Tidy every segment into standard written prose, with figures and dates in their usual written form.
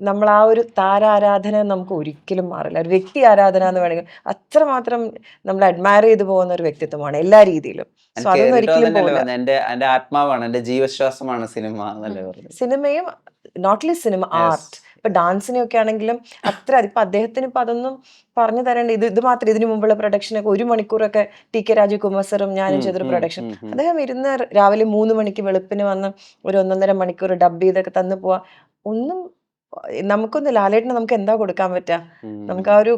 നമ്മൾ ആ ഒരു താരാരാധന നമുക്ക് ഒരിക്കലും മാറില്ല. ഒരു വ്യക്തി ആരാധന എന്ന് വേണമെങ്കിൽ അത്രമാത്രം നമ്മൾ അഡ്മയർ ചെയ്തു പോകുന്ന ഒരു വ്യക്തിത്വമാണ് എല്ലാ രീതിയിലും. സോ അതൊന്നും കേറിയിട്ട് ഒരിക്കലും തന്നെയല്ലേ പോവില്ല. പറഞ്ഞത്, എന്റെ ആത്മാവാണ്, എന്റെ ജീവശ്വാസമാണ് സിനിമ എന്നല്ലേ പറഞ്ഞത്. സിനിമയും not only cinema, yes. Art. ഇപ്പൊ ഡാൻസിനെയൊക്കെ ആണെങ്കിലും അത്ര ഇപ്പൊ അദ്ദേഹത്തിന് ഇപ്പൊ അതൊന്നും പറഞ്ഞു തരേണ്ട. ഇത് മാത്രം ഇതിനു മുമ്പുള്ള പ്രൊഡക്ഷനൊക്കെ 1 മണിക്കൂറൊക്കെ ടി.കെ. രാജകുമാർ സാറും ഞാനും ചെയ്തൊരു പ്രൊഡക്ഷൻ. അദ്ദേഹം ഇരുന്ന് രാവിലെ 3 മണിക്ക് വെളുപ്പിന് വന്ന് ഒരു 1.5 മണിക്കൂർ ഡബ് ചെയ്തൊക്കെ തന്നു പോവാ. ഒന്നും നമുക്കൊന്നും ലാലേട്ടന് നമുക്ക് എന്താ കൊടുക്കാൻ പറ്റുക? നമുക്ക് ആ ഒരു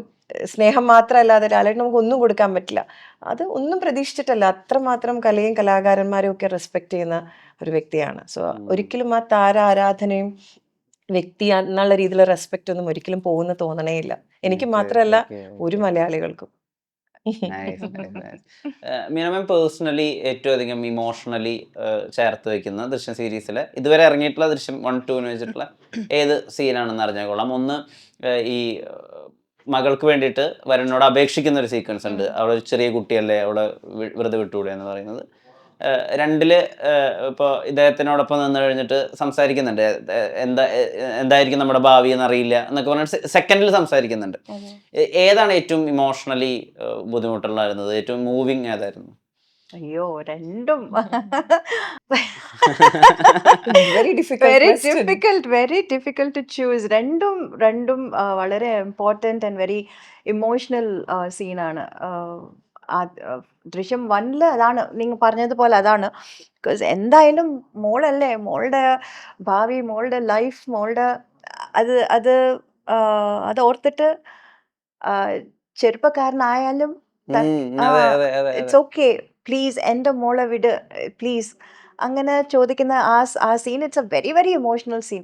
സ്നേഹം മാത്രമല്ലാതെ ലാലേട്ടന് നമുക്ക് ഒന്നും കൊടുക്കാൻ പറ്റില്ല. അത് ഒന്നും പ്രതീക്ഷിച്ചിട്ടല്ല. അത്രമാത്രം കലയും കലാകാരന്മാരും ഒക്കെ റെസ്പെക്ട് ചെയ്യുന്ന ഒരു വ്യക്തിയാണ്. സോ ഒരിക്കലും ആ ആരാധനയും വ്യക്തി എന്നുള്ള രീതിയിലുള്ള റെസ്പെക്റ്റ് ഒന്നും ഒരിക്കലും പോകുന്ന തോന്നണേ ഇല്ല. എനിക്ക് മാത്രമല്ല ഒരു മലയാളികൾക്കും. Nice, nice, nice. Minimum personally ഏറ്റവും അധികം ഇമോഷണലി ചേർത്ത് വെക്കുന്ന ദൃശ്യം സീരീസിലെ ഇതുവരെ ഇറങ്ങിയിട്ടുള്ള ദൃശ്യം 1, 2 വെച്ചിട്ടുള്ള ഏത് സീനാണെന്ന് അറിഞ്ഞാൽ കൊള്ളാം. ഒന്ന് ഈ മകൾക്ക് വേണ്ടിയിട്ട് വരുണിനോട് അപേക്ഷിക്കുന്ന ഒരു സീക്വൻസ് ഉണ്ട്. അവളൊരു ചെറിയ കുട്ടിയല്ലേ, അവളെ വെറുതെ വിട്ടുകൂടെ എന്ന് പറയുന്നത്. 2 ഇപ്പോൾ ഇദ്ദേഹത്തിനോടൊപ്പം നിന്ന് കഴിഞ്ഞിട്ട് സംസാരിക്കുന്നുണ്ട്. എന്തായിരിക്കും നമ്മുടെ ഭാവി എന്നറിയില്ല എന്നൊക്കെ പറഞ്ഞിട്ട് സെക്കൻഡിൽ സംസാരിക്കുന്നുണ്ട്. ഏതാണ് ഏറ്റവും ഇമോഷണലി ബുദ്ധിമുട്ടുള്ളായിരുന്നത്? ഏറ്റവും മൂവിങ് ഏതായിരുന്നു? അയ്യോ, രണ്ടും very difficult very question. Difficult to choose. രണ്ടും വളരെ ഇമ്പോർട്ടൻറ്റ് ആൻഡ് വെരി ഇമോഷണൽ സീനാണ്. ദൃശ്യം 1 അതാണ് നിങ്ങൾ പറഞ്ഞതുപോലെ, അതാണ്. ബിക്കോസ് എന്തായാലും മോളല്ലേ, മോളുടെ ഭാവി, മോളുടെ ലൈഫ്, മോളുടെ അത് അത് അത് ഓർത്തിട്ട് ചെറുപ്പക്കാരനായാലും അതെ, അതെ, അതെ, ഇറ്റ്സ് ഓക്കെ, പ്ലീസ് എൻ്റെ മോളെ വിട്, പ്ലീസ് അങ്ങനെ ചോദിക്കുന്ന ആ scene, it's a very very emotional scene.